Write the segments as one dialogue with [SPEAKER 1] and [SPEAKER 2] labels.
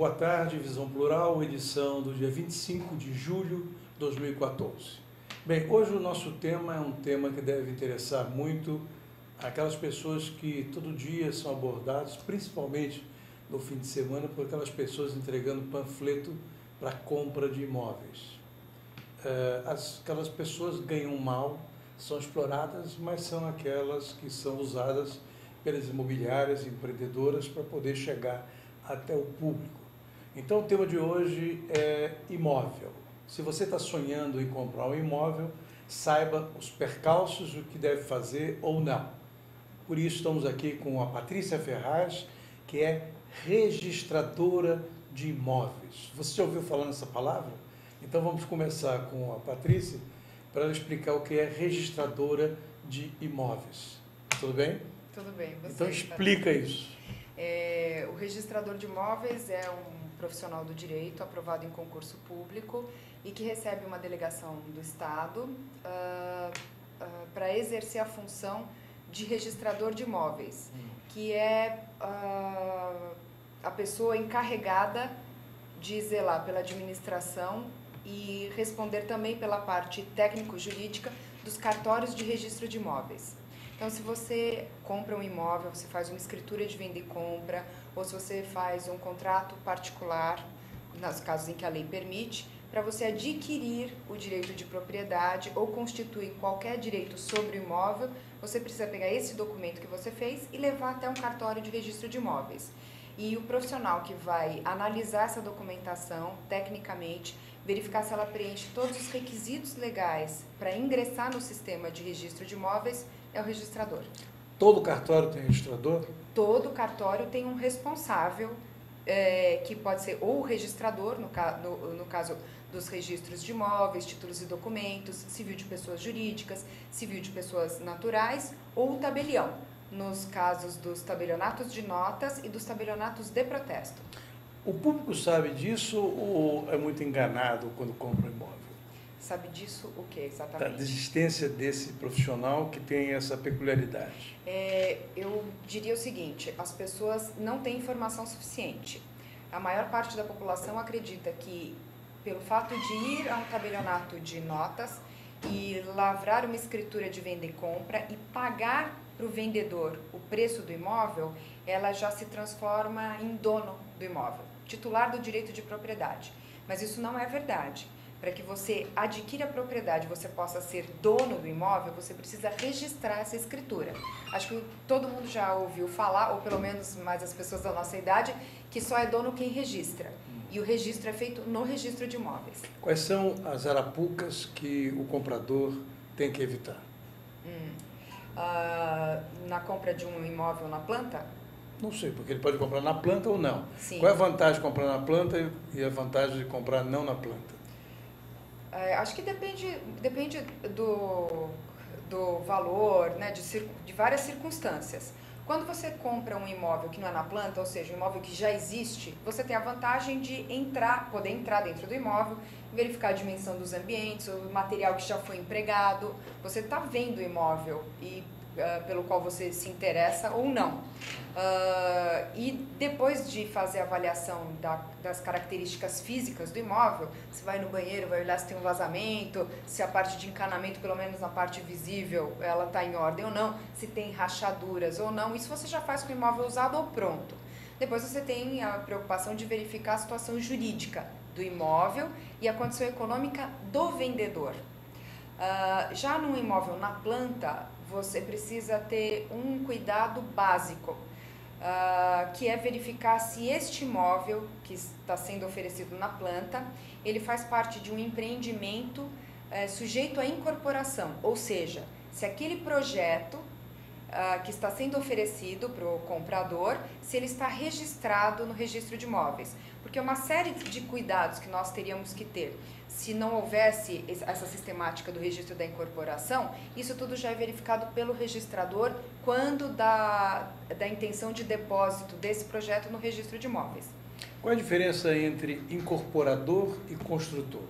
[SPEAKER 1] Boa tarde, Visão Plural, edição do dia 25 de julho de 2014. Bem, hoje o nosso tema é um tema que deve interessar muito aquelas pessoas que todo dia são abordadas, principalmente no fim de semana, por aquelas pessoas entregando panfleto para compra de imóveis. Aquelas pessoas ganham mal, são exploradas, mas são aquelas que são usadas pelas imobiliárias, empreendedoras, para poder chegar até o público. Então, o tema de hoje é imóvel. Se você está sonhando em comprar um imóvel, saiba os percalços, o que deve fazer ou não. Por isso, estamos aqui com a Patrícia Ferraz, que é registradora de imóveis. Você já ouviu falar nessa palavra? Então, vamos começar com a Patrícia para ela explicar o que é registradora de imóveis. Tudo bem?
[SPEAKER 2] Tudo bem.
[SPEAKER 1] Então, explica isso.
[SPEAKER 2] O registrador de imóveis é um profissional do direito aprovado em concurso público e que recebe uma delegação do Estado para exercer a função de registrador de imóveis, que é a pessoa encarregada de zelar pela administração e responder também pela parte técnico-jurídica dos cartórios de registro de imóveis. Então, se você compra um imóvel, você faz uma escritura de venda e compra, ou se você faz um contrato particular, nos casos em que a lei permite, para você adquirir o direito de propriedade ou constituir qualquer direito sobre o imóvel, você precisa pegar esse documento que você fez e levar até um cartório de registro de imóveis. E o profissional que vai analisar essa documentação, tecnicamente, verificar se ela preenche todos os requisitos legais para ingressar no sistema de registro de imóveis, é o registrador.
[SPEAKER 1] Todo cartório tem registrador?
[SPEAKER 2] Todo cartório tem um responsável, que pode ser ou o registrador, no caso dos registros de imóveis, títulos e documentos, civil de pessoas jurídicas, civil de pessoas naturais, ou o tabelião, nos casos dos tabelionatos de notas e dos tabelionatos de protesto.
[SPEAKER 1] O público sabe disso ou é muito enganado quando compra um imóvel?
[SPEAKER 2] Sabe disso o que exatamente?
[SPEAKER 1] Da existência desse profissional que tem essa peculiaridade.
[SPEAKER 2] Eu diria o seguinte, as pessoas não têm informação suficiente. A maior parte da população acredita que, pelo fato de ir a um tabelionato de notas e lavrar uma escritura de venda e compra e pagar para o vendedor o preço do imóvel, ela já se transforma em dono do imóvel, titular do direito de propriedade. Mas isso não é verdade. Para que você adquira a propriedade, você possa ser dono do imóvel, você precisa registrar essa escritura. Acho que todo mundo já ouviu falar, ou pelo menos mais as pessoas da nossa idade, que só é dono quem registra. E o registro é feito no registro de imóveis.
[SPEAKER 1] Quais são as arapucas que o comprador tem que evitar?
[SPEAKER 2] Na compra de um imóvel na planta?
[SPEAKER 1] Não sei, porque ele pode comprar na planta ou não.
[SPEAKER 2] Sim.
[SPEAKER 1] Qual é a vantagem de comprar na planta e a vantagem de comprar não na planta?
[SPEAKER 2] Acho que depende do valor, né, de várias circunstâncias. Quando você compra um imóvel que não é na planta, ou seja, um imóvel que já existe, você tem a vantagem de poder entrar dentro do imóvel, verificar a dimensão dos ambientes, o material que já foi empregado. Você está vendo o imóvel pelo qual você se interessa ou não. E depois de fazer a avaliação das características físicas do imóvel, você vai no banheiro, vai olhar se tem um vazamento, se a parte de encanamento, pelo menos na parte visível, ela está em ordem ou não, se tem rachaduras ou não. Isso você já faz com o imóvel usado ou pronto. Depois você tem a preocupação de verificar a situação jurídica do imóvel e a condição econômica do vendedor. Já num imóvel na planta, você precisa ter um cuidado básico, que é verificar se este imóvel que está sendo oferecido na planta, ele faz parte de um empreendimento sujeito à incorporação, ou seja, se aquele projeto que está sendo oferecido para o comprador, se ele está registrado no registro de imóveis. Porque uma série de cuidados que nós teríamos que ter, se não houvesse essa sistemática do registro da incorporação, isso tudo já é verificado pelo registrador quando da intenção de depósito desse projeto no registro de imóveis.
[SPEAKER 1] Qual a diferença entre incorporador e construtor?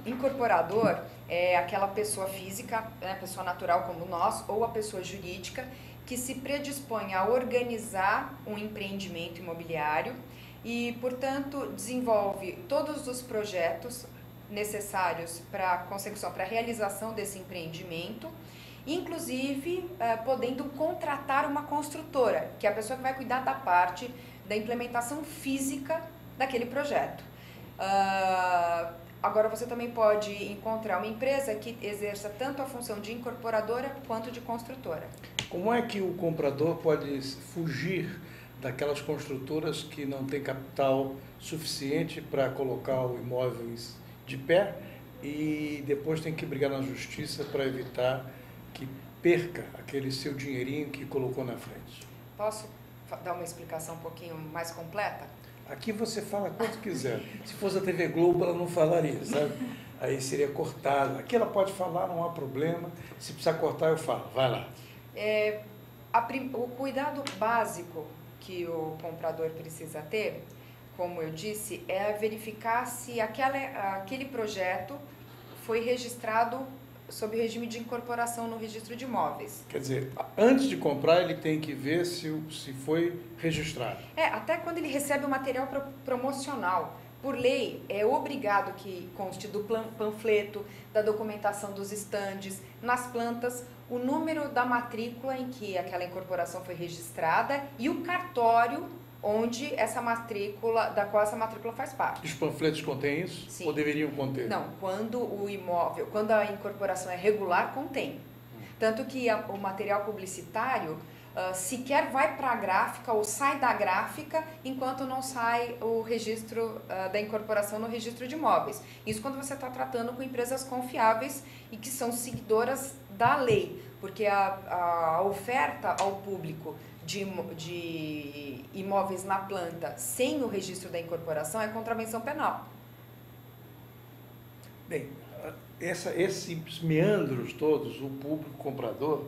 [SPEAKER 2] Incorporador é aquela pessoa física, né, pessoa natural como nós, ou a pessoa jurídica, que se predispõe a organizar um empreendimento imobiliário e, portanto, desenvolve todos os projetos necessários para a consecução, para a realização desse empreendimento, inclusive podendo contratar uma construtora, que é a pessoa que vai cuidar da parte da implementação física daquele projeto. Agora você também pode encontrar uma empresa que exerça tanto a função de incorporadora quanto de construtora.
[SPEAKER 1] Como é que o comprador pode fugir daquelas construtoras que não têm capital suficiente para colocar o imóvel de pé e depois tem que brigar na justiça para evitar que perca aquele seu dinheirinho que colocou na frente?
[SPEAKER 2] Posso dar uma explicação um pouquinho mais completa?
[SPEAKER 1] Aqui você fala quanto quiser. Se fosse a TV Globo, ela não falaria, sabe? Aí seria cortado. Aqui ela pode falar, não há problema. Se precisar cortar, eu falo. Vai lá.
[SPEAKER 2] O cuidado básico que o comprador precisa ter, como eu disse, é verificar se aquele projeto foi registrado sob o regime de incorporação no registro de imóveis.
[SPEAKER 1] Quer dizer, antes de comprar, ele tem que ver se foi registrado.
[SPEAKER 2] Até quando ele recebe o material promocional. Por lei, é obrigado que conste do panfleto, da documentação dos estandes, nas plantas, o número da matrícula em que aquela incorporação foi registrada e o cartório onde da qual essa matrícula faz parte.
[SPEAKER 1] Os panfletos contêm isso?
[SPEAKER 2] Sim.
[SPEAKER 1] Ou deveriam conter?
[SPEAKER 2] Não, quando a incorporação é regular, contém. Tanto que o material publicitário sequer vai para a gráfica ou sai da gráfica enquanto não sai o registro da incorporação no registro de imóveis. Isso quando você está tratando com empresas confiáveis e que são seguidoras da lei, porque a oferta ao público de imóveis na planta sem o registro da incorporação é contravenção penal.
[SPEAKER 1] Bem, esses meandros todos, o público comprador,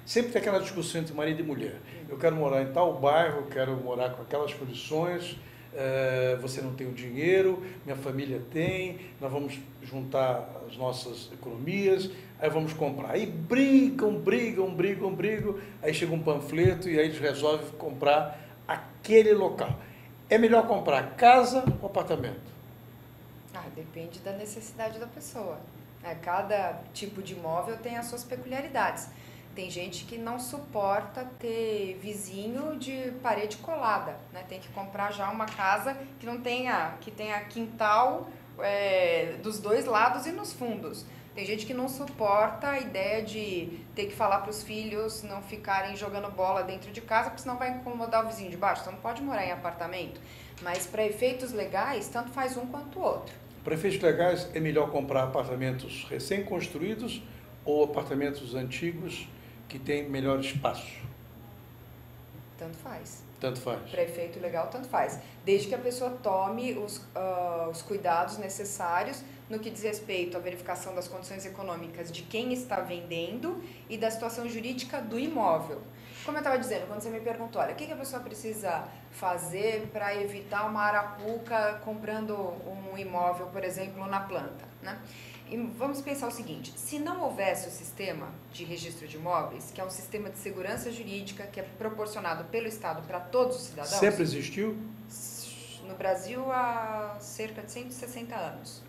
[SPEAKER 1] sempre tem aquela discussão entre marido e mulher. Eu quero morar em tal bairro, quero morar com aquelas condições, você não tem o dinheiro, minha família tem, nós vamos juntar as nossas economias, aí vamos comprar. Aí brigam, aí chega um panfleto e aí eles resolvem comprar aquele local. É melhor comprar casa ou apartamento?
[SPEAKER 2] Depende da necessidade da pessoa. Cada tipo de imóvel tem as suas peculiaridades. Tem gente que não suporta ter vizinho de parede colada, né? Tem que comprar já uma casa que tenha quintal dos dois lados e nos fundos. Tem gente que não suporta a ideia de ter que falar para os filhos não ficarem jogando bola dentro de casa, porque senão vai incomodar o vizinho de baixo. Então não pode morar em apartamento. Mas para efeitos legais, tanto faz um quanto o outro.
[SPEAKER 1] Para efeitos legais, é melhor comprar apartamentos recém-construídos ou apartamentos antigos que têm melhor espaço?
[SPEAKER 2] Tanto faz.
[SPEAKER 1] Tanto faz.
[SPEAKER 2] Para efeito legal, tanto faz. Desde que a pessoa tome os cuidados necessários no que diz respeito à verificação das condições econômicas de quem está vendendo e da situação jurídica do imóvel. Como eu estava dizendo, quando você me perguntou, olha, o que a pessoa precisa fazer para evitar uma arapuca comprando um imóvel, por exemplo, na planta, né? E vamos pensar o seguinte, se não houvesse o sistema de registro de imóveis, que é um sistema de segurança jurídica que é proporcionado pelo Estado para todos os cidadãos...
[SPEAKER 1] Sempre existiu?
[SPEAKER 2] No Brasil há cerca de 160 anos,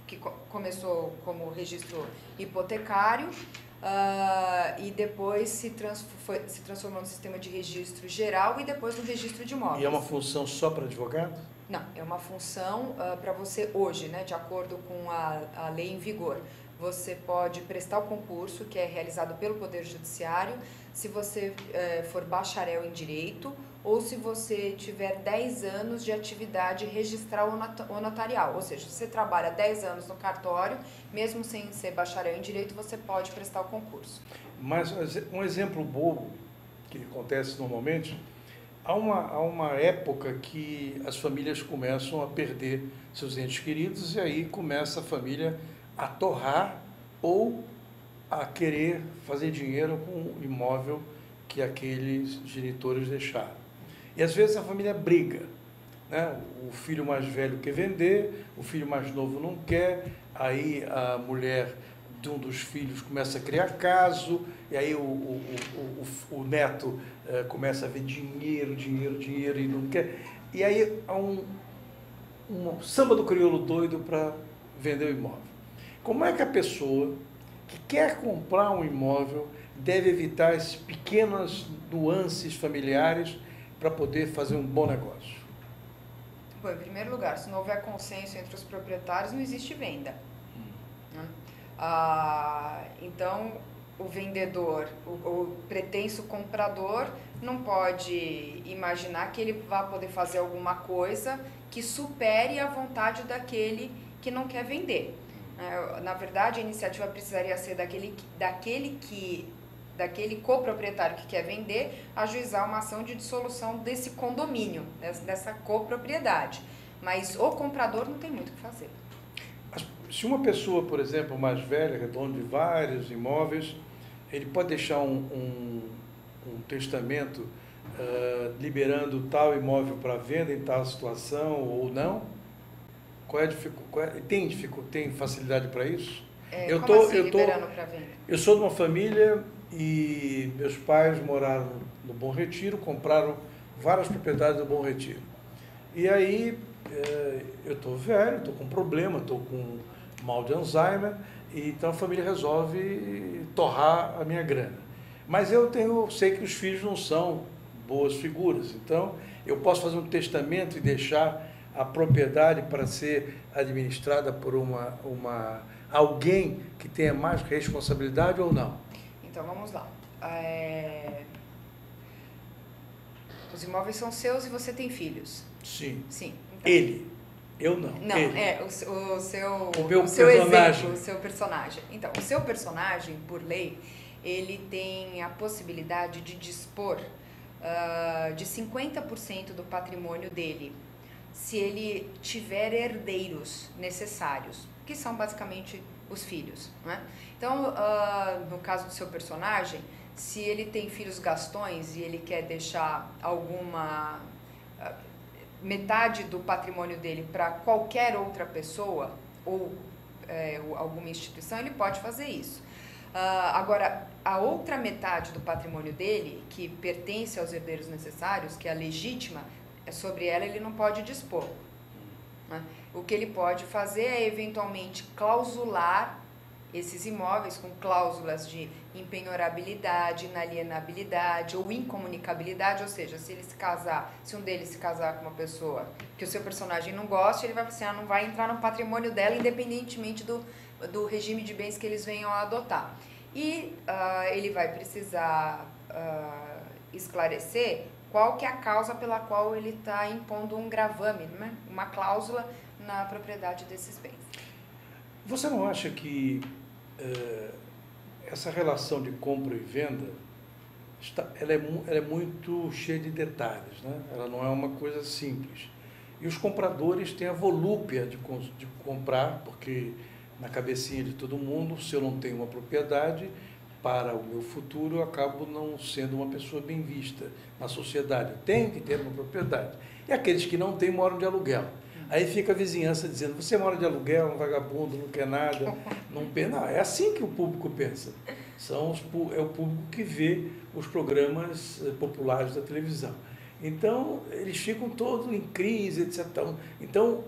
[SPEAKER 2] que começou como registro hipotecário e depois se transformou no sistema de registro geral e depois no registro de imóveis.
[SPEAKER 1] E é uma função só para advogado?
[SPEAKER 2] Não, é uma função para você hoje, né, de acordo com a lei em vigor. Você pode prestar o concurso, que é realizado pelo Poder Judiciário, se você for bacharel em Direito ou se você tiver 10 anos de atividade registral ou notarial. Ou seja, se você trabalha 10 anos no cartório, mesmo sem ser bacharel em Direito, você pode prestar o concurso.
[SPEAKER 1] Mas um exemplo bobo, que acontece normalmente, há uma época que as famílias começam a perder seus entes queridos e aí começa a família a torrar ou a querer fazer dinheiro com o imóvel que aqueles genitores deixaram. E às vezes a família briga, né? O filho mais velho quer vender, o filho mais novo não quer, aí a mulher de um dos filhos começa a criar caso, e aí o neto começa a ver dinheiro e não quer. E aí há um samba do crioulo doido para vender o imóvel. Como é que a pessoa que quer comprar um imóvel deve evitar essas pequenas nuances familiares para poder fazer um bom negócio?
[SPEAKER 2] Bom, em primeiro lugar, se não houver consenso entre os proprietários, não existe venda. Né? Então, o vendedor, o pretenso comprador, não pode imaginar que ele vai poder fazer alguma coisa que supere a vontade daquele que não quer vender. Na verdade, a iniciativa precisaria ser daquele coproprietário que quer vender, ajuizar uma ação de dissolução desse condomínio, dessa copropriedade. Mas o comprador não tem muito o que fazer.
[SPEAKER 1] Se uma pessoa, por exemplo, mais velha, que é dono de vários imóveis, ele pode deixar um testamento liberando tal imóvel para venda em tal situação ou não? Tem facilidade para isso?
[SPEAKER 2] Liberando para venda?
[SPEAKER 1] Eu sou de uma família e meus pais moraram no Bom Retiro, compraram várias propriedades do Bom Retiro. E aí eu estou velho, estou com problema, estou com mal de Alzheimer, e então a família resolve torrar a minha grana. Mas eu sei que os filhos não são boas figuras, então eu posso fazer um testamento e deixar a propriedade para ser administrada por alguém que tenha mais responsabilidade ou não?
[SPEAKER 2] Então, vamos lá. Os imóveis são seus e você tem filhos?
[SPEAKER 1] Sim.
[SPEAKER 2] Sim. Então,
[SPEAKER 1] ele. Eu não.
[SPEAKER 2] Não,
[SPEAKER 1] ele.
[SPEAKER 2] o seu
[SPEAKER 1] personagem.
[SPEAKER 2] exemplo, o seu personagem. Então, o seu personagem, por lei, ele tem a possibilidade de dispor de 50% do patrimônio dele, se ele tiver herdeiros necessários, que são basicamente os filhos, né? Então, no caso do seu personagem, se ele tem filhos gastões e ele quer deixar metade do patrimônio dele para qualquer outra pessoa ou alguma instituição, ele pode fazer isso. Agora, a outra metade do patrimônio dele, que pertence aos herdeiros necessários, que é a legítima, sobre ela ele não pode dispor. Né? O que ele pode fazer é, eventualmente, clausular esses imóveis com cláusulas de impenhorabilidade, inalienabilidade ou incomunicabilidade, ou seja, se um deles se casar com uma pessoa que o seu personagem não gosta, ele vai assim, não vai entrar no patrimônio dela, independentemente do regime de bens que eles venham a adotar. E ele vai precisar esclarecer qual que é a causa pela qual ele está impondo um gravame, né? Uma cláusula na propriedade desses bens.
[SPEAKER 1] Você não acha que essa relação de compra e venda ela é muito cheia de detalhes, né? Ela não é uma coisa simples. E os compradores têm a volúpia de comprar, porque na cabecinha de todo mundo, se eu não tenho uma propriedade, para o meu futuro eu acabo não sendo uma pessoa bem vista na sociedade. Eu tenho que ter uma propriedade. E aqueles que não têm moram de aluguel. Aí fica a vizinhança dizendo, você mora de aluguel, um vagabundo, não quer nada, não pensa. Não, é assim que o público pensa. É o público que vê os programas populares da televisão. Então, eles ficam todos em crise, etc. Então,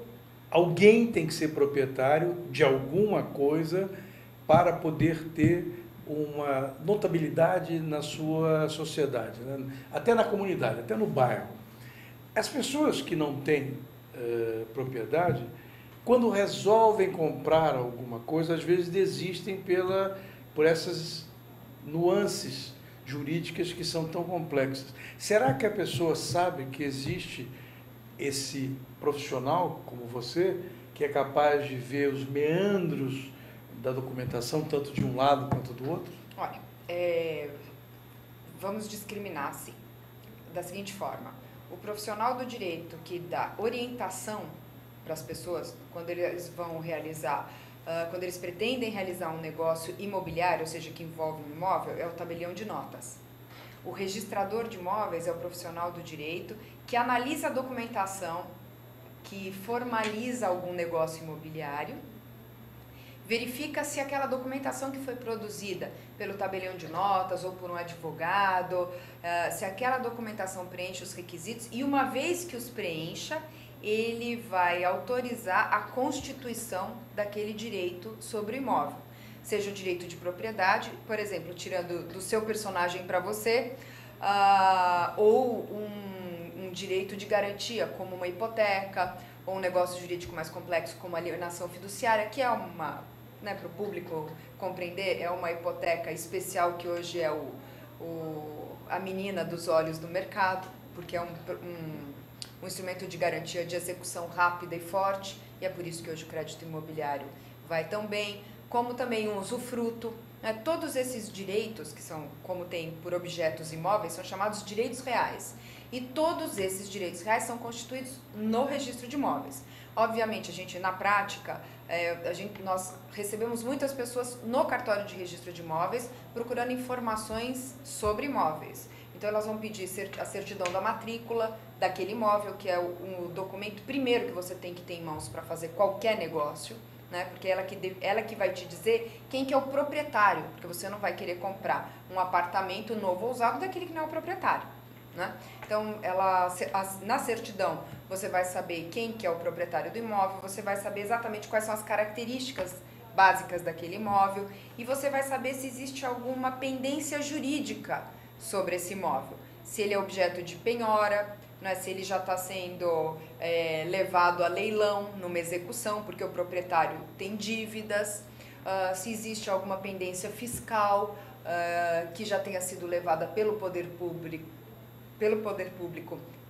[SPEAKER 1] alguém tem que ser proprietário de alguma coisa para poder ter uma notabilidade na sua sociedade, né? Até na comunidade, até no bairro. As pessoas que não têm propriedade, quando resolvem comprar alguma coisa, às vezes desistem por essas nuances jurídicas que são tão complexas. Será que a pessoa sabe que existe esse profissional como você, que é capaz de ver os meandros da documentação, tanto de um lado quanto do outro?
[SPEAKER 2] Olha, vamos discriminar assim, da seguinte forma. O profissional do direito que dá orientação para as pessoas, quando eles vão realizar, quando eles pretendem realizar um negócio imobiliário, ou seja, que envolve um imóvel, é o tabelião de notas. O registrador de imóveis é o profissional do direito que analisa a documentação, que formaliza algum negócio imobiliário verifica se aquela documentação que foi produzida pelo tabelião de notas ou por um advogado, se aquela documentação preenche os requisitos, e uma vez que os preencha, ele vai autorizar a constituição daquele direito sobre o imóvel. Seja o direito de propriedade, por exemplo, tirando do seu personagem para você, ou um direito de garantia, como uma hipoteca, ou um negócio jurídico mais complexo, como a alienação fiduciária, que é uma, né, para o público compreender, é uma hipoteca especial que hoje é a menina dos olhos do mercado, porque é um instrumento de garantia de execução rápida e forte, e é por isso que hoje o crédito imobiliário vai tão bem, como também um usufruto. Né? Todos esses direitos, que são, como tem por objetos imóveis, são chamados direitos reais. E todos esses direitos reais são constituídos no registro de imóveis. Obviamente, a gente, na prática, nós recebemos muitas pessoas no cartório de registro de imóveis procurando informações sobre imóveis. Então, elas vão pedir a certidão da matrícula daquele imóvel, que é o documento primeiro que você tem que ter em mãos para fazer qualquer negócio, né? Porque ela que vai te dizer quem que é o proprietário, porque você não vai querer comprar um apartamento novo ou usado daquele que não é o proprietário. Né? Então, na certidão, você vai saber quem que é o proprietário do imóvel, você vai saber exatamente quais são as características básicas daquele imóvel e você vai saber se existe alguma pendência jurídica sobre esse imóvel. Se ele é objeto de penhora, né? Se ele já está sendo levado a leilão numa execução, porque o proprietário tem dívidas, se existe alguma pendência fiscal que já tenha sido levada pelo poder público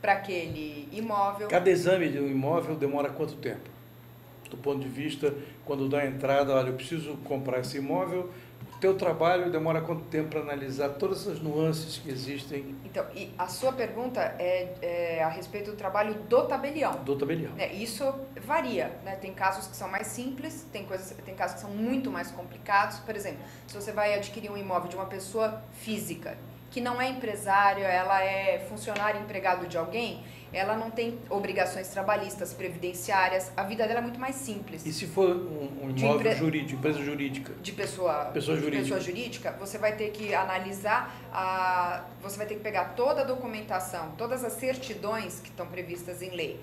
[SPEAKER 2] para aquele imóvel.
[SPEAKER 1] Cada exame de um imóvel demora quanto tempo? Do ponto de vista, quando dá a entrada, olha, eu preciso comprar esse imóvel, o teu trabalho demora quanto tempo para analisar todas essas nuances que existem?
[SPEAKER 2] Então, e a sua pergunta é a respeito do trabalho do tabelião.
[SPEAKER 1] Do tabelião.
[SPEAKER 2] Isso varia, né? Tem casos que são mais simples, tem casos que são muito mais complicados. Por exemplo, se você vai adquirir um imóvel de uma pessoa física, que não é empresário, ela é funcionário empregado de alguém, ela não tem obrigações trabalhistas, previdenciárias, a vida dela é muito mais simples.
[SPEAKER 1] E se for um imóvel jurídico, empresa jurídica?
[SPEAKER 2] De pessoa jurídica, você vai ter que analisar, você vai ter que pegar toda a documentação, todas as certidões que estão previstas em lei.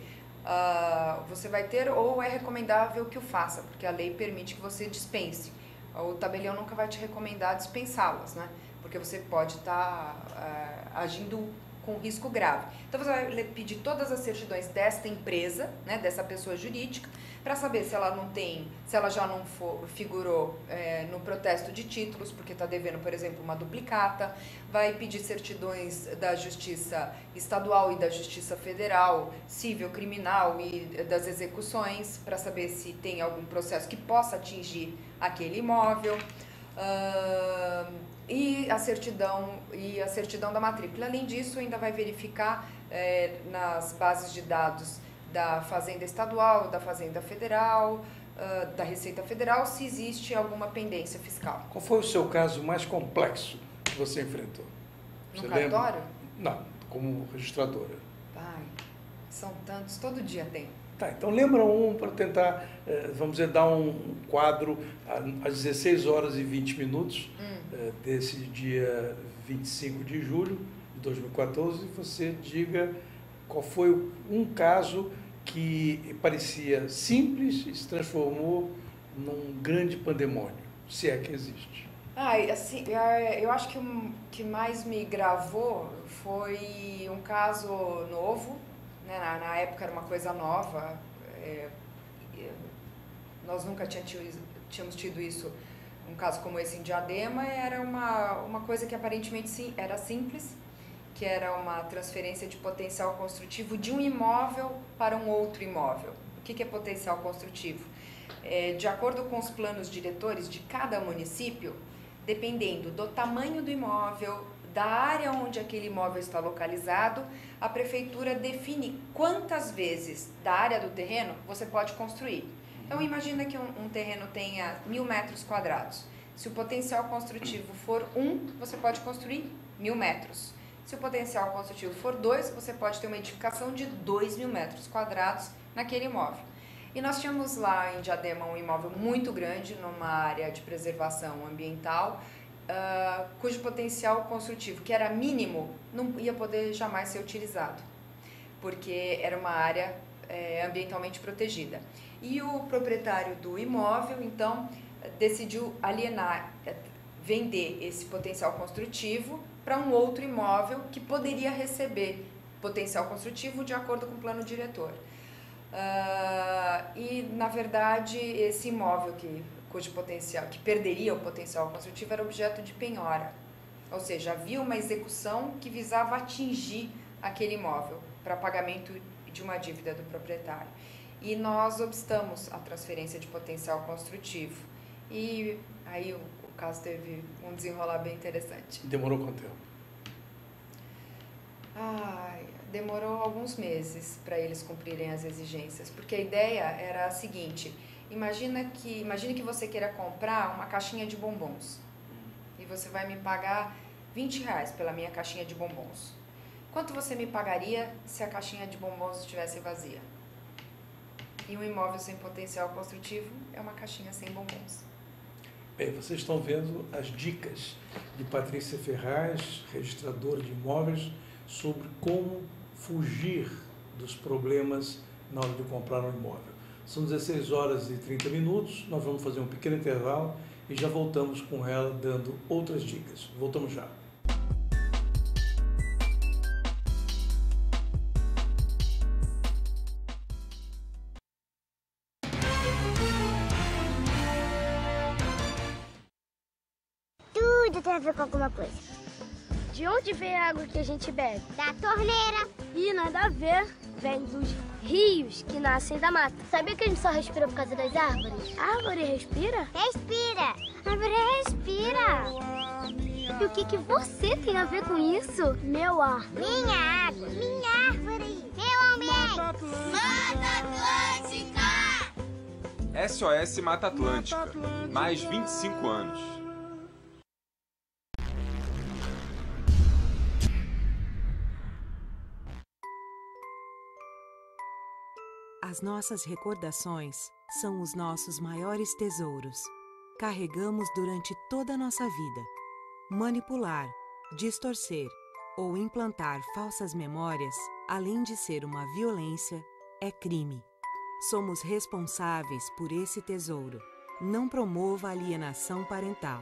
[SPEAKER 2] Você vai ter, ou é recomendável que o faça, porque a lei permite que você dispense. O tabelião nunca vai te recomendar dispensá-las, né? Porque você pode estar agindo com risco grave. Então, você vai pedir todas as certidões desta empresa, né, dessa pessoa jurídica, para saber se ela já não figurou no protesto de títulos, porque está devendo, por exemplo, uma duplicata. Vai pedir certidões da Justiça Estadual e da Justiça Federal, civil, criminal e das execuções, para saber se tem algum processo que possa atingir aquele imóvel. E a certidão da matrícula. Além disso, ainda vai verificar nas bases de dados da Fazenda Estadual, da Fazenda Federal, da Receita Federal, se existe alguma pendência fiscal.
[SPEAKER 1] Qual foi o seu caso mais complexo que você enfrentou?
[SPEAKER 2] No cartório?
[SPEAKER 1] Não, como registradora.
[SPEAKER 2] Ai, são tantos, todo dia tem.
[SPEAKER 1] Tá, então lembra um para tentar, vamos dizer, dar um quadro às 16 horas e 20 minutos desse dia 25 de julho de 2014, e você diga qual foi um caso que parecia simples e se transformou num grande pandemônio, se é que existe.
[SPEAKER 2] Assim, eu acho que o que mais me gravou foi um caso novo, né? Na época era uma coisa nova, nós nunca tínhamos tido isso, um caso como esse em Diadema. Era uma coisa que aparentemente sim, era simples, que era uma transferência de potencial construtivo de um imóvel para um outro imóvel. O que é potencial construtivo? De acordo com os planos diretores de cada município, dependendo do tamanho do imóvel, da área onde aquele imóvel está localizado, a prefeitura define quantas vezes da área do terreno você pode construir. Então, imagina que um terreno tenha 1.000 metros quadrados. Se o potencial construtivo for 1, você pode construir 1.000 metros. Se o potencial construtivo for 2, você pode ter uma edificação de 2.000 metros quadrados naquele imóvel. E nós tínhamos lá em Diadema um imóvel muito grande, numa área de preservação ambiental, cujo potencial construtivo, que era mínimo, não ia poder jamais ser utilizado, porque era uma área ambientalmente protegida. E o proprietário do imóvel, então, decidiu alienar, vender esse potencial construtivo para um outro imóvel que poderia receber potencial construtivo de acordo com o plano diretor. E, na verdade, esse imóvel cujo potencial, que perderia o potencial construtivo, era objeto de penhora. Ou seja, havia uma execução que visava atingir aquele imóvel para pagamento de uma dívida do proprietário. E nós obstamos a transferência de potencial construtivo. E aí o caso teve um desenrolar bem interessante.
[SPEAKER 1] Demorou quanto tempo?
[SPEAKER 2] Demorou alguns meses para eles cumprirem as exigências, porque a ideia era a seguinte: imagine que você queira comprar uma caixinha de bombons e você vai me pagar R$20 pela minha caixinha de bombons. Quanto você me pagaria se a caixinha de bombons estivesse vazia? E um imóvel sem potencial construtivo é uma caixinha sem bombons.
[SPEAKER 1] Bem, vocês estão vendo as dicas de Patrícia Ferraz, registradora de imóveis, sobre como fugir dos problemas na hora de comprar um imóvel. São 16 horas e 30 minutos, nós vamos fazer um pequeno intervalo e já voltamos com ela dando outras dicas. Voltamos já.
[SPEAKER 3] Tudo tem a ver com alguma coisa.
[SPEAKER 4] De onde vem a água que a gente bebe?
[SPEAKER 3] Da torneira.
[SPEAKER 4] Ih, nada a ver. Vem dos rios que nascem da mata.
[SPEAKER 3] Sabia que a gente só respira por causa das árvores?
[SPEAKER 4] A árvore respira?
[SPEAKER 3] Respira. A árvore respira.
[SPEAKER 4] E o que você tem a ver com isso? Meu ar.
[SPEAKER 3] Minha água. Minha árvore. Meu ambiente. Mata Atlântica!
[SPEAKER 5] SOS Mata Atlântica. Mais 25 anos.
[SPEAKER 6] As nossas recordações são os nossos maiores tesouros. Carregamos durante toda a nossa vida. Manipular, distorcer ou implantar falsas memórias, além de ser uma violência, é crime. Somos responsáveis por esse tesouro. Não promova a alienação parental.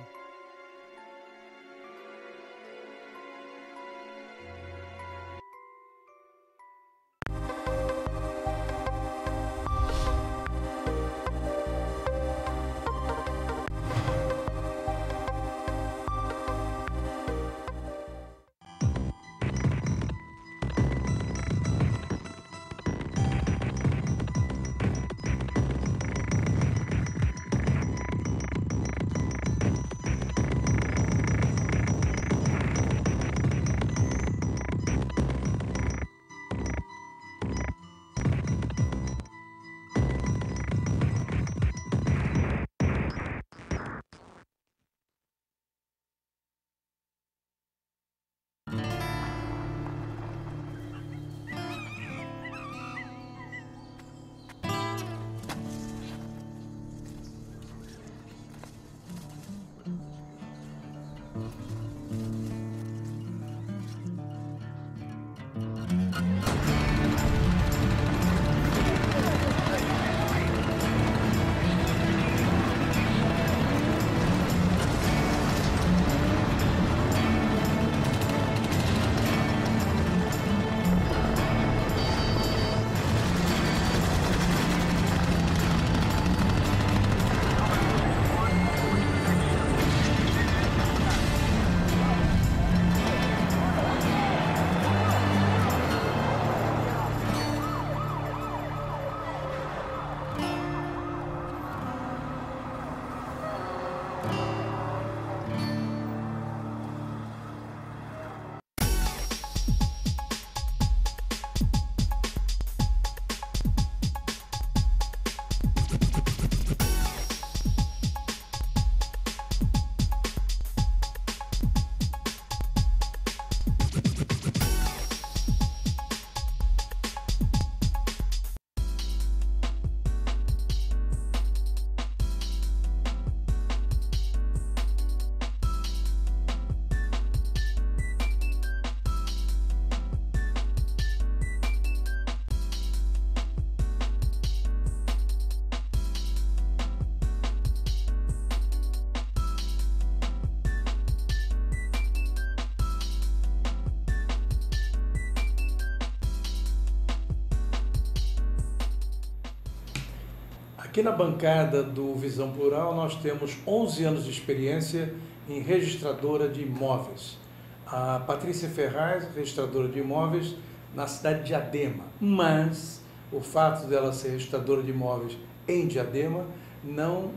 [SPEAKER 1] Aqui na bancada do Visão Plural nós temos 11 anos de experiência em registradora de imóveis. A Patrícia Ferraz, registradora de imóveis na cidade de Diadema, mas o fato dela ser registradora de imóveis em Diadema não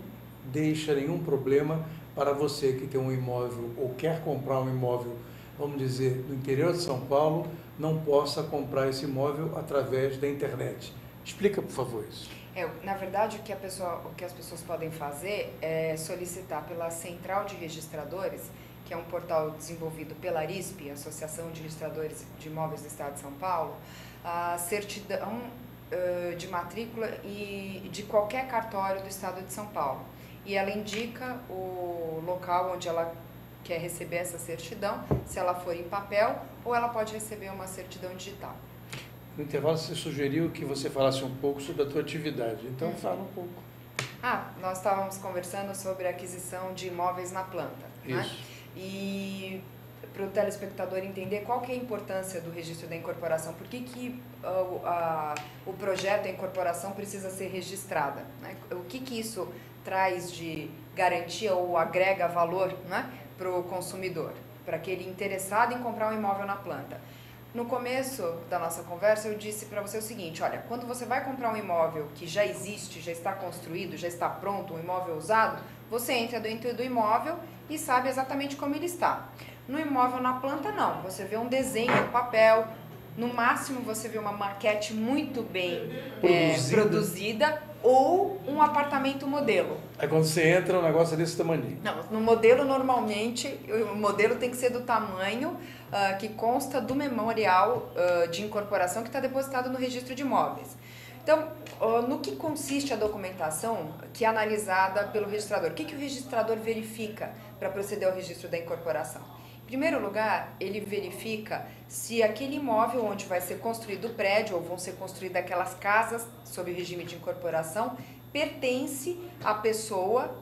[SPEAKER 1] deixa nenhum problema para você que tem um imóvel ou quer comprar um imóvel, vamos dizer, no interior de São Paulo, não possa comprar esse imóvel através da internet. Explica, por favor, isso.
[SPEAKER 2] Na verdade, o que as pessoas podem fazer é solicitar pela Central de Registradores, que é um portal desenvolvido pela ARISP, Associação de Registradores de Imóveis do Estado de São Paulo, a certidão de matrícula e de qualquer cartório do Estado de São Paulo. E ela indica o local onde ela quer receber essa certidão, se ela for em papel ou ela pode receber uma certidão digital.
[SPEAKER 1] No intervalo você sugeriu que você falasse um pouco sobre a tua atividade, então fala um pouco.
[SPEAKER 2] Nós estávamos conversando sobre a aquisição de imóveis na planta.
[SPEAKER 1] Isso.
[SPEAKER 2] Né? E para o telespectador entender qual que é a importância do registro da incorporação, por que o projeto da incorporação precisa ser registrada, né? O que isso traz de garantia ou agrega valor, né, para o consumidor, para aquele interessado em comprar um imóvel na planta. No começo da nossa conversa eu disse para você o seguinte, olha, quando você vai comprar um imóvel que já existe, já está construído, já está pronto, um imóvel usado, você entra dentro do imóvel e sabe exatamente como ele está. No imóvel na planta não, você vê um desenho no papel, no máximo você vê uma maquete muito bem produzida ou um apartamento modelo.
[SPEAKER 1] Aí quando você entra, o negócio é desse tamanho.
[SPEAKER 2] Não, no modelo normalmente, o modelo tem que ser do tamanho que consta do memorial de incorporação que está depositado no registro de imóveis. Então, no que consiste a documentação que é analisada pelo registrador? O que o registrador verifica para proceder ao registro da incorporação? Em primeiro lugar, ele verifica se aquele imóvel onde vai ser construído o prédio ou vão ser construídas aquelas casas sob o regime de incorporação pertence à pessoa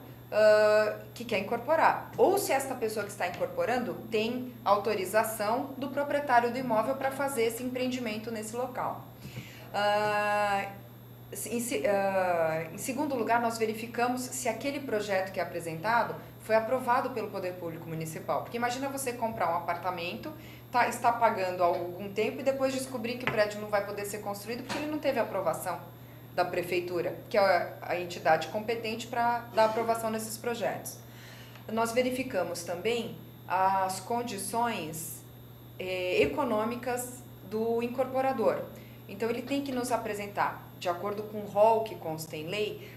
[SPEAKER 2] que quer incorporar. Ou se esta pessoa que está incorporando tem autorização do proprietário do imóvel para fazer esse empreendimento nesse local. Em segundo lugar, nós verificamos se aquele projeto que é apresentado foi aprovado pelo Poder Público Municipal. Porque imagina você comprar um apartamento, está pagando há algum tempo e depois descobrir que o prédio não vai poder ser construído porque ele não teve aprovação da Prefeitura, que é a entidade competente para dar aprovação nesses projetos. Nós verificamos também as condições econômicas do incorporador. Então, ele tem que nos apresentar, de acordo com o rol que consta em lei,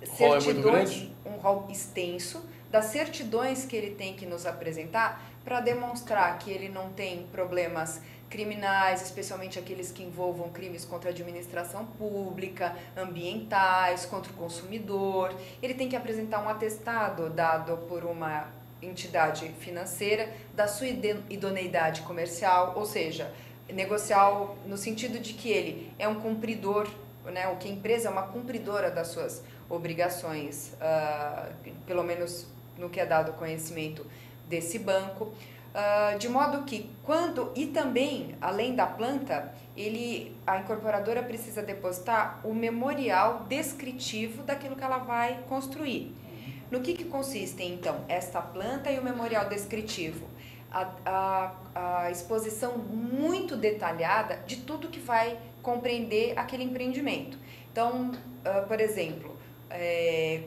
[SPEAKER 2] certidões, um rol extenso, das certidões que ele tem que nos apresentar para demonstrar que ele não tem problemas criminais, especialmente aqueles que envolvam crimes contra a administração pública, ambientais, contra o consumidor. Ele tem que apresentar um atestado dado por uma entidade financeira da sua idoneidade comercial, ou seja, negocial no sentido de que ele é um cumpridor, né, ou que a empresa é uma cumpridora das suas obrigações, pelo menos no que é dado conhecimento desse banco, de modo que e também, além da planta, a incorporadora precisa depositar o memorial descritivo daquilo que ela vai construir. No que consistem, então, esta planta e o memorial descritivo? A exposição muito detalhada de tudo que vai compreender aquele empreendimento. Então, por exemplo,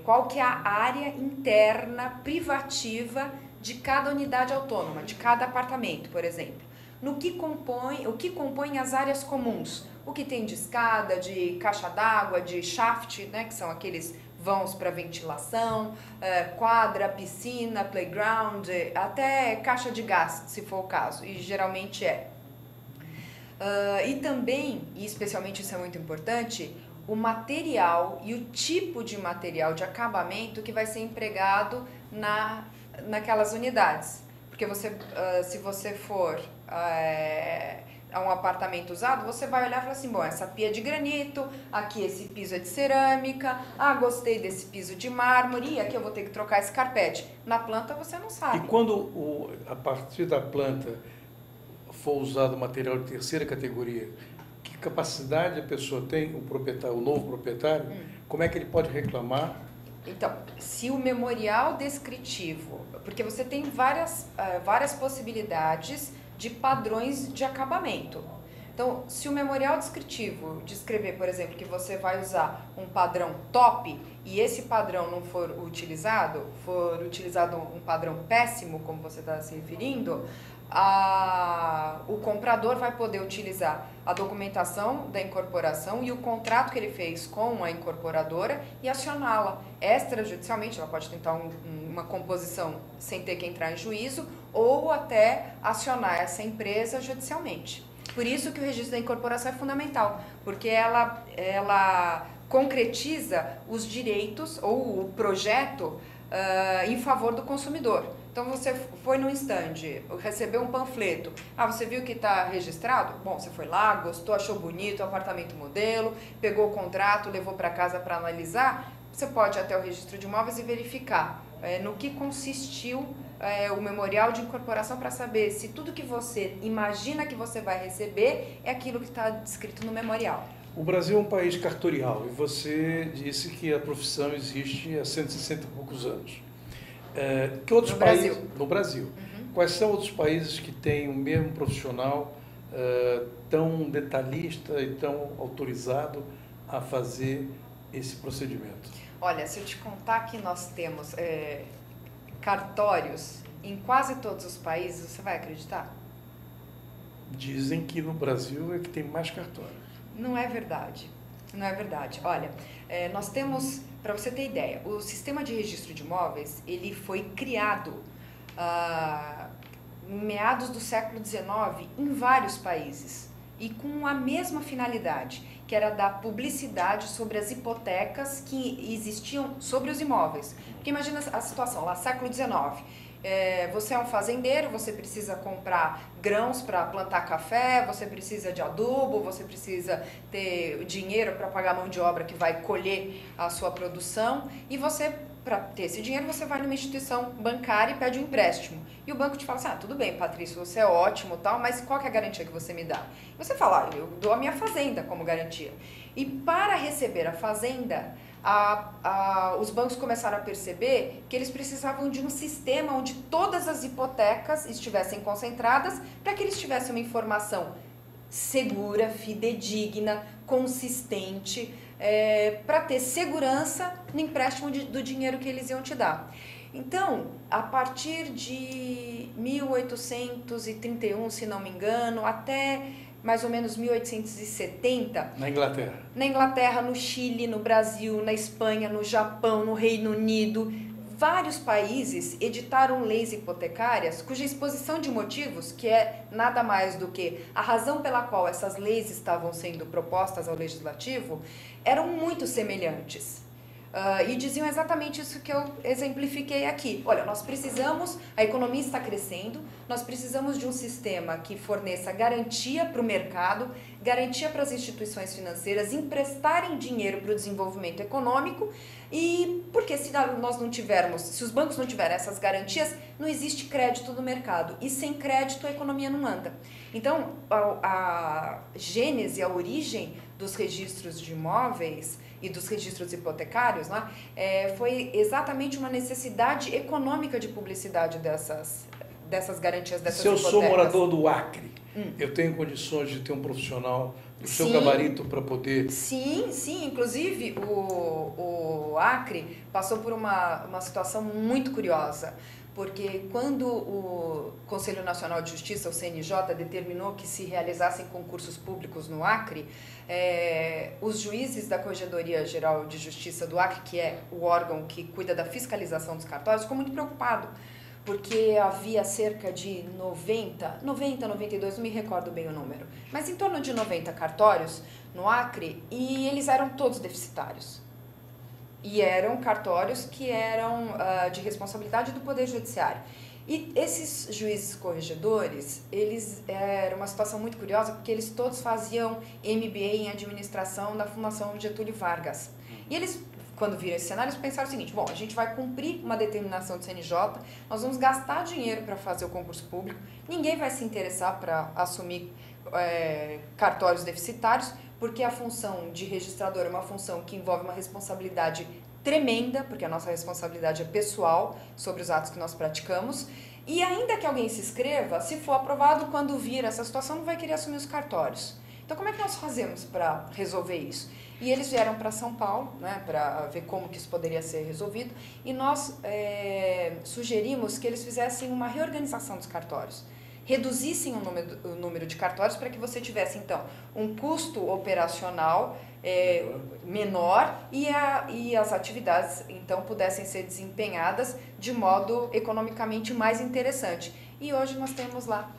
[SPEAKER 2] qual que é a área interna privativa de cada unidade autônoma, de cada apartamento, por exemplo. O que compõe as áreas comuns, o que tem de escada, de caixa d'água, de shaft, né, que são aqueles vãos para ventilação, quadra, piscina, playground, até caixa de gás, se for o caso, e geralmente é. E também, e especialmente isso é muito importante, o material e o tipo de material de acabamento que vai ser empregado naquelas unidades. Porque se você for a um apartamento usado, você vai olhar e falar assim, bom, essa pia é de granito, aqui esse piso é de cerâmica, gostei desse piso de mármore, e aqui eu vou ter que trocar esse carpete. Na planta você não sabe.
[SPEAKER 1] E quando a partir da planta for usado material de terceira categoria, capacidade a pessoa tem, o proprietário, o novo proprietário, como é que ele pode reclamar?
[SPEAKER 2] Então, se o memorial descritivo, porque você tem várias possibilidades de padrões de acabamento. Então, se o memorial descritivo descrever, por exemplo, que você vai usar um padrão top e esse padrão não for utilizado um padrão péssimo, como você está se referindo, o comprador vai poder utilizar a documentação da incorporação e o contrato que ele fez com a incorporadora e acioná-la extrajudicialmente. Ela pode tentar uma composição sem ter que entrar em juízo ou até acionar essa empresa judicialmente. Por isso que o registro da incorporação é fundamental, porque ela concretiza os direitos ou o projeto em favor do consumidor. Então você foi no stand, recebeu um panfleto, você viu que está registrado? Bom, você foi lá, gostou, achou bonito o apartamento modelo, pegou o contrato, levou para casa para analisar, você pode ir até o registro de imóveis e verificar no que consistiu o memorial de incorporação para saber se tudo que você imagina que você vai receber é aquilo que está descrito no memorial.
[SPEAKER 1] O Brasil é um país cartorial e você disse que a profissão existe há 160 e poucos anos. Que outros países? No Brasil. Uhum. Quais são outros países que têm o mesmo profissional tão detalhista e tão autorizado a fazer esse procedimento?
[SPEAKER 2] Olha, se eu te contar que nós temos cartórios em quase todos os países, você vai acreditar?
[SPEAKER 1] Dizem que no Brasil é que tem mais cartórios.
[SPEAKER 2] Não é verdade. Não é verdade. Olha, nós temos, para você ter ideia, o sistema de registro de imóveis, ele foi criado em meados do século XIX em vários países e com a mesma finalidade, que era dar publicidade sobre as hipotecas que existiam sobre os imóveis. Porque imagina a situação lá, século XIX. Você é um fazendeiro, você precisa comprar grãos para plantar café, você precisa de adubo, você precisa ter dinheiro para pagar a mão de obra que vai colher a sua produção e você, para ter esse dinheiro, você vai numa instituição bancária e pede um empréstimo. E o banco te fala assim, tudo bem, Patrício, você é ótimo, tal, mas qual que é a garantia que você me dá? E você fala, eu dou a minha fazenda como garantia. E para receber a fazenda, os bancos começaram a perceber que eles precisavam de um sistema onde todas as hipotecas estivessem concentradas para que eles tivessem uma informação segura, fidedigna, consistente, para ter segurança no empréstimo do dinheiro que eles iam te dar. Então, a partir de 1831, se não me engano, até mais ou menos 1870.
[SPEAKER 1] Na Inglaterra.
[SPEAKER 2] Na Inglaterra, no Chile, no Brasil, na Espanha, no Japão, no Reino Unido. Vários países editaram leis hipotecárias cuja exposição de motivos, que é nada mais do que a razão pela qual essas leis estavam sendo propostas ao legislativo, eram muito semelhantes. E diziam exatamente isso que eu exemplifiquei aqui. Olha, nós precisamos, a economia está crescendo, nós precisamos de um sistema que forneça garantia para o mercado, garantia para as instituições financeiras emprestarem dinheiro para o desenvolvimento econômico, e porque se nós não tivermos, se os bancos não tiverem essas garantias, não existe crédito no mercado, e sem crédito a economia não anda. Então, a gênese, a origem dos registros de imóveis e dos registros hipotecários, né, foi exatamente uma necessidade econômica de publicidade dessas garantias, dessas hipotecas.
[SPEAKER 1] Se eu sou morador do Acre, eu tenho condições de ter um profissional do seu gabarito para poder...
[SPEAKER 2] Sim, inclusive o Acre passou por uma situação muito curiosa, porque quando o Conselho Nacional de Justiça, o CNJ, determinou que se realizassem concursos públicos no Acre, os juízes da Corregedoria Geral de Justiça do Acre, que é o órgão que cuida da fiscalização dos cartórios, ficou muito preocupado, porque havia cerca de 92, não me recordo bem o número, mas em torno de 90 cartórios no Acre, e eles eram todos deficitários. E eram cartórios que eram de responsabilidade do Poder Judiciário. E esses juízes corregedores, era uma situação muito curiosa, porque eles todos faziam MBA em administração da Fundação Getúlio Vargas. E eles quando viram esse cenário, eles pensaram o seguinte: bom, a gente vai cumprir uma determinação do CNJ, nós vamos gastar dinheiro para fazer o concurso público, ninguém vai se interessar para assumir cartórios deficitários, porque a função de registrador é uma função que envolve uma responsabilidade tremenda, porque a nossa responsabilidade é pessoal sobre os atos que nós praticamos, e ainda que alguém se inscreva, se for aprovado, quando vir essa situação, não vai querer assumir os cartórios. Então, como é que nós fazemos para resolver isso? E eles vieram para São Paulo, né, para ver como que isso poderia ser resolvido, e nós sugerimos que eles fizessem uma reorganização dos cartórios, reduzissem o número de cartórios para que você tivesse, então, um custo operacional menor e as atividades, então, pudessem ser desempenhadas de modo economicamente mais interessante. E hoje nós temos lá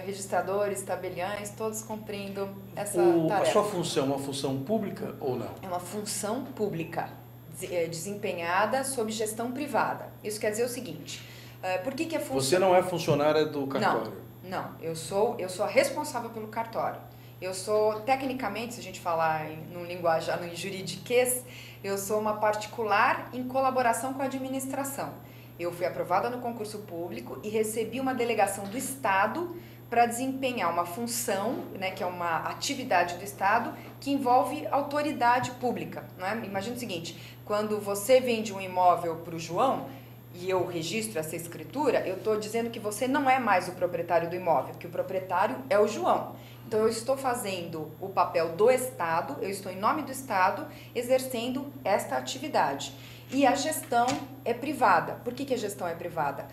[SPEAKER 2] registradores, tabeliães, todos cumprindo essa tarefa.
[SPEAKER 1] A sua função é uma função pública ou não?
[SPEAKER 2] É uma função pública, desempenhada sob gestão privada. Isso quer dizer o seguinte, por que é função...
[SPEAKER 1] Você não é funcionária do cartório?
[SPEAKER 2] Não, eu sou a responsável pelo cartório. Eu sou, tecnicamente, se a gente falar no linguajar, no juridiquês, eu sou uma particular em colaboração com a administração. Eu fui aprovada no concurso público e recebi uma delegação do Estado para desempenhar uma função, né, que é uma atividade do Estado, que envolve autoridade pública. Né? Imagina o seguinte, quando você vende um imóvel para o João e eu registro essa escritura, eu estou dizendo que você não é mais o proprietário do imóvel, que o proprietário é o João. Então, eu estou fazendo o papel do Estado, eu estou em nome do Estado, exercendo esta atividade. E a gestão é privada. Por que a gestão é privada?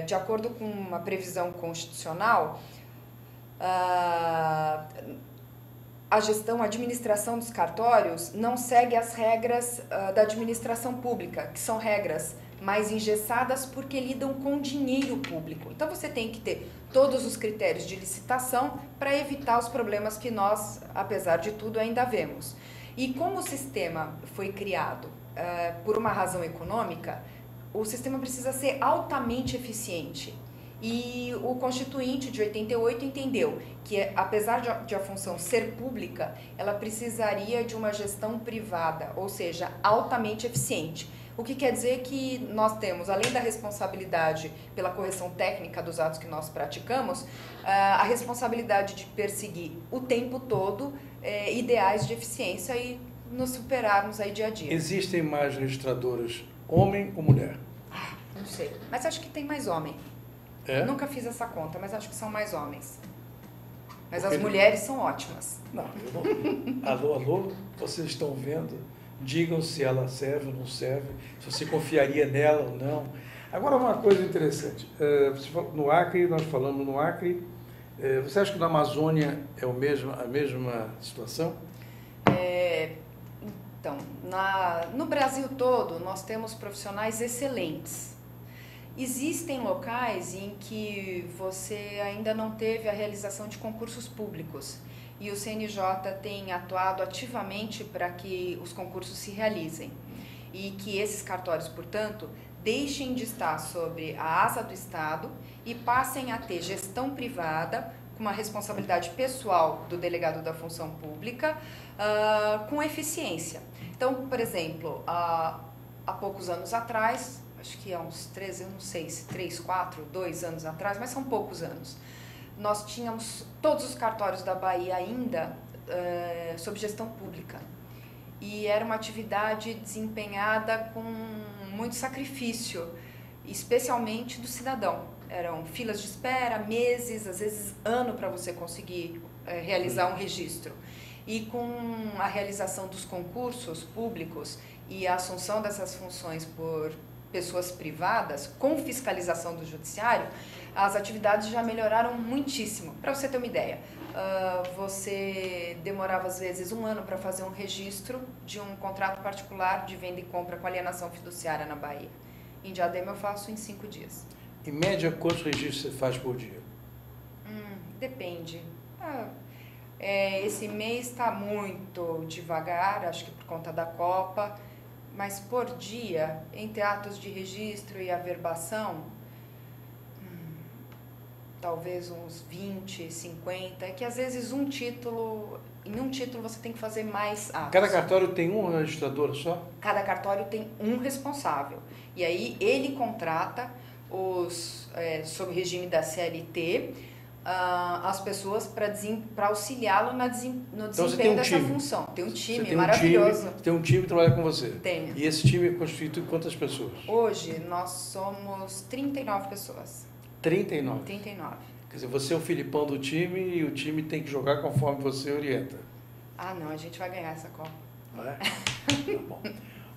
[SPEAKER 2] De acordo com uma previsão constitucional, a administração dos cartórios não segue as regras da administração pública, que são regras mais engessadas porque lidam com dinheiro público. Então, você tem que ter todos os critérios de licitação para evitar os problemas que nós, apesar de tudo, ainda vemos. E como o sistema foi criado por uma razão econômica, o sistema precisa ser altamente eficiente. E o Constituinte de 88 entendeu que, apesar de a função ser pública, ela precisaria de uma gestão privada, ou seja, altamente eficiente. O que quer dizer que nós temos, além da responsabilidade pela correção técnica dos atos que nós praticamos, a responsabilidade de perseguir o tempo todo ideais de eficiência e nos superarmos aí dia a dia.
[SPEAKER 1] Existem mais registradoras, homem ou mulher?
[SPEAKER 2] Não sei, mas acho que tem mais homem. Eu nunca fiz essa conta, mas acho que são mais homens. Mas as mulheres são ótimas.
[SPEAKER 1] Não, eu não. Alô, vocês estão vendo? Digam se ela serve ou não serve, se você confiaria nela ou não. Agora, uma coisa interessante. No Acre, nós falamos no Acre, você acha que na Amazônia é a mesma situação?
[SPEAKER 2] Então, no Brasil todo, nós temos profissionais excelentes. Existem locais em que você ainda não teve a realização de concursos públicos e o CNJ tem atuado ativamente para que os concursos se realizem e que esses cartórios, portanto, deixem de estar sobre a asa do Estado e passem a ter gestão privada com uma responsabilidade pessoal do delegado da função pública com eficiência. Então, por exemplo, há poucos anos atrás, acho que há uns 3, eu não sei se 3, 4, 2 anos atrás, mas são poucos anos, nós tínhamos todos os cartórios da Bahia ainda sob gestão pública. E era uma atividade desempenhada com muito sacrifício, especialmente do cidadão. Eram filas de espera, meses, às vezes ano para você conseguir realizar um registro. E com a realização dos concursos públicos e a assunção dessas funções por pessoas privadas, com fiscalização do judiciário, as atividades já melhoraram muitíssimo. Para você ter uma ideia, você demorava às vezes 1 ano para fazer um registro de um contrato particular de venda e compra com alienação fiduciária na Bahia. Em Diadema eu faço em 5 dias.
[SPEAKER 1] Em média, quantos registros você faz por dia?
[SPEAKER 2] Depende. Esse mês está muito devagar, acho que por conta da Copa, mas por dia, entre atos de registro e averbação, talvez uns 20, 50, que às vezes em um título você tem que fazer mais atos.
[SPEAKER 1] Cada cartório tem um registrador só?
[SPEAKER 2] Cada cartório tem um responsável. E aí ele contrata sob regime da CLT, as pessoas para auxiliá-lo no desempenho dessa função. Tem um time maravilhoso.
[SPEAKER 1] Tem um time que trabalha com você?
[SPEAKER 2] Tem.
[SPEAKER 1] E esse time constitui quantas pessoas?
[SPEAKER 2] Hoje nós somos 39 pessoas.
[SPEAKER 1] 39?
[SPEAKER 2] 39.
[SPEAKER 1] Quer dizer, você é o Filipão do time e o time tem que jogar conforme você orienta.
[SPEAKER 2] Ah, não, a gente vai ganhar essa Copa.
[SPEAKER 1] Não é? Tá bom.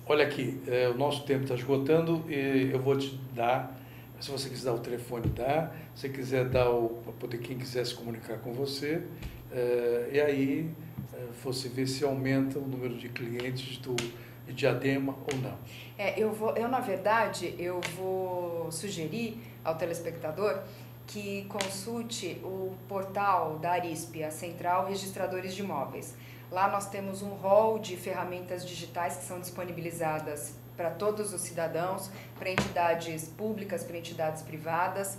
[SPEAKER 1] Olha aqui, o nosso tempo está esgotando e eu vou te dar, se você quiser dar o telefone, dá. Se você quiser dar para poder quem quiser se comunicar com você. E aí você vê se aumenta o número de clientes de Diadema ou não.
[SPEAKER 2] Na verdade, eu vou sugerir ao telespectador que consulte o portal da Arisp, a Central Registradores de Imóveis. Lá nós temos um rol de ferramentas digitais que são disponibilizadas para todos os cidadãos, para entidades públicas, para entidades privadas.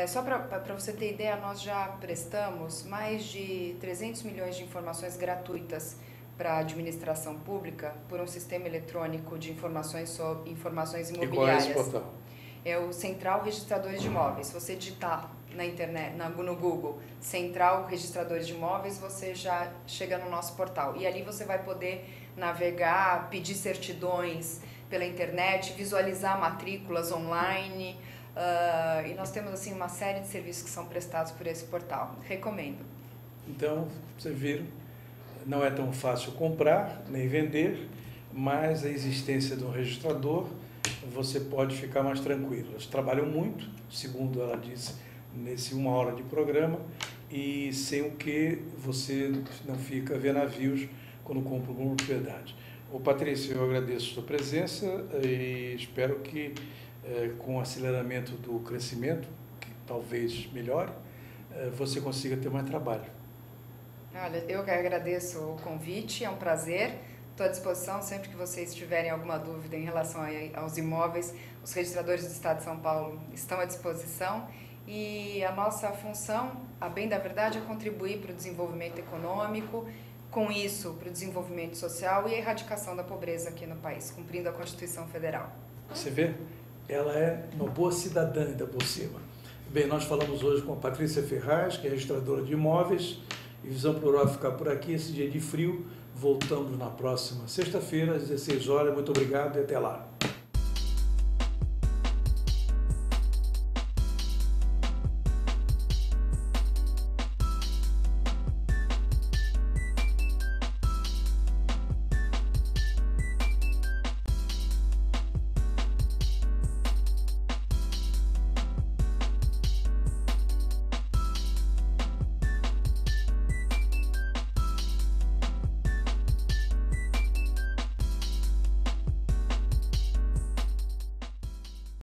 [SPEAKER 2] Só para você ter ideia, nós já prestamos mais de 300 milhões de informações gratuitas para a administração pública por um sistema eletrônico de informações imobiliárias.
[SPEAKER 1] E qual é esse portal?
[SPEAKER 2] É o Central Registradores de Imóveis. Se você digitar na internet, no Google, Central Registradores de Imóveis, você já chega no nosso portal. E ali você vai poder navegar, pedir certidões pela internet, visualizar matrículas online. E nós temos assim uma série de serviços que são prestados por esse portal. Recomendo.
[SPEAKER 1] Então, vocês viram, não é tão fácil comprar nem vender, mas a existência de um registrador, você pode ficar mais tranquilo. Eles trabalham muito, segundo ela disse, nesse 1 hora de programa, e sem o que você não fica a ver navios quando compra uma propriedade. Ô Patrícia, eu agradeço a sua presença e espero que com o aceleramento do crescimento, que talvez melhore, você consiga ter mais trabalho.
[SPEAKER 2] Olha, eu que agradeço o convite, é um prazer. Estou à disposição sempre que vocês tiverem alguma dúvida em relação aos imóveis. Os registradores do Estado de São Paulo estão à disposição e a nossa função, a bem da verdade, é contribuir para o desenvolvimento econômico, com isso para o desenvolvimento social e a erradicação da pobreza aqui no país, cumprindo a Constituição Federal.
[SPEAKER 1] Você vê? Ela é uma boa cidadã ainda por cima. Bem, nós falamos hoje com a Patrícia Ferraz, que é registradora de imóveis, e Visão Plural ficar por aqui esse dia de frio. Voltamos na próxima sexta-feira, às 16 horas. Muito obrigado e até lá.